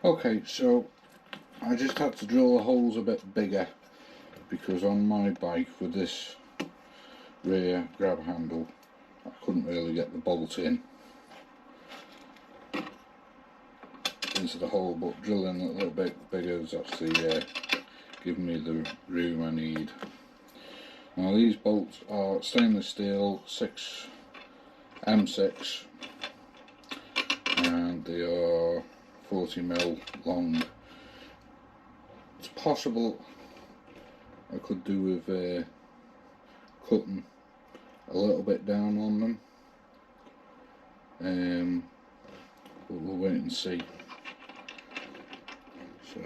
Okay, so I just had to drill the holes a bit bigger because on my bike with this rear grab handle I couldn't really get the bolt into the hole, but drilling it a little bit bigger is actually giving me the room I need. Now these bolts are stainless steel 6M6 and they are 40mm long. It's possible I could do with cutting a little bit down on them, but we'll wait and see. So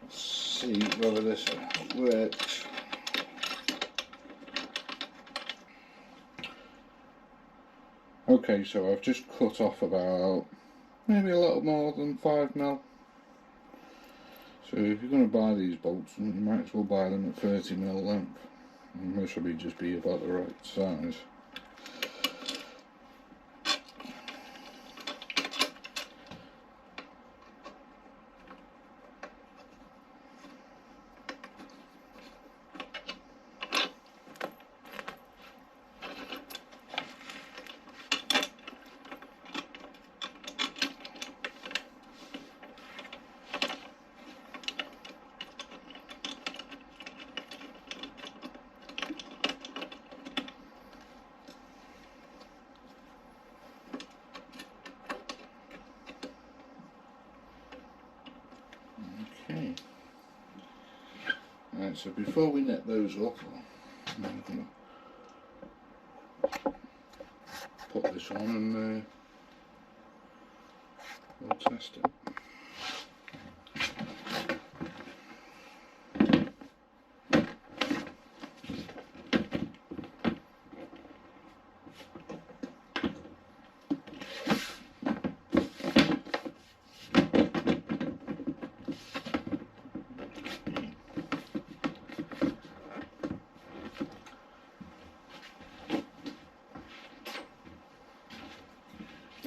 let's see whether this works. Okay, so I've just cut off about maybe a little more than 5mm. So if you're going to buy these bolts, you might as well buy them at 30mm length, and this will just be about the right size. Okay, right, so before we net those up, I'm going to put this on and we'll test it.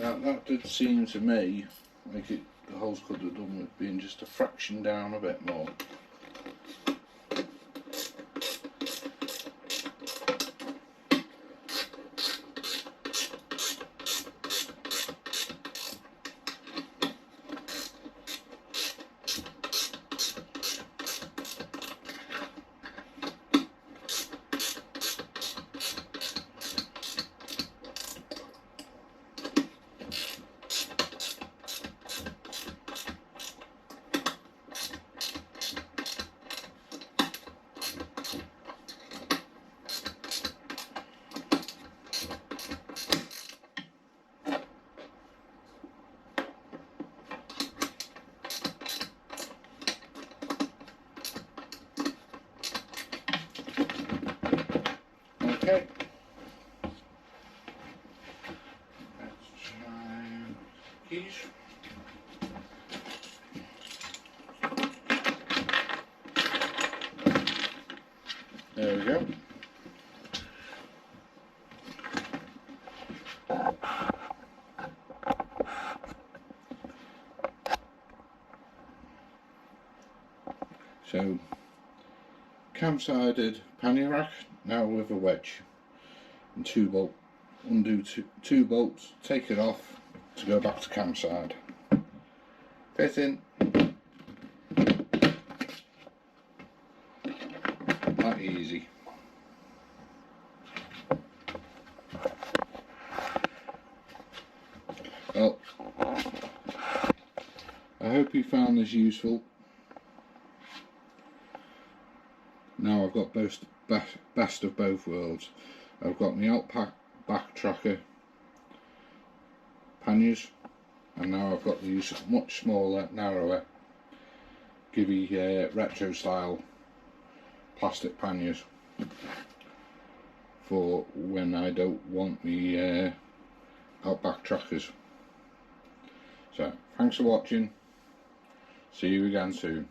Now that did seem to me like the holes could have done with being just a fraction down a bit more. Okay, let's try keys. There we go. So, cam-sided pannier rack now with a wedge and undo two bolts, take it off to go back to cam side. Fit in. That easy. Well, I hope you found this useful. Now I've got best of both worlds. I've got my back tracker panniers, and now I've got these much smaller, narrower Givi retro style plastic panniers for when I don't want me back trackers. So thanks for watching. See you again soon.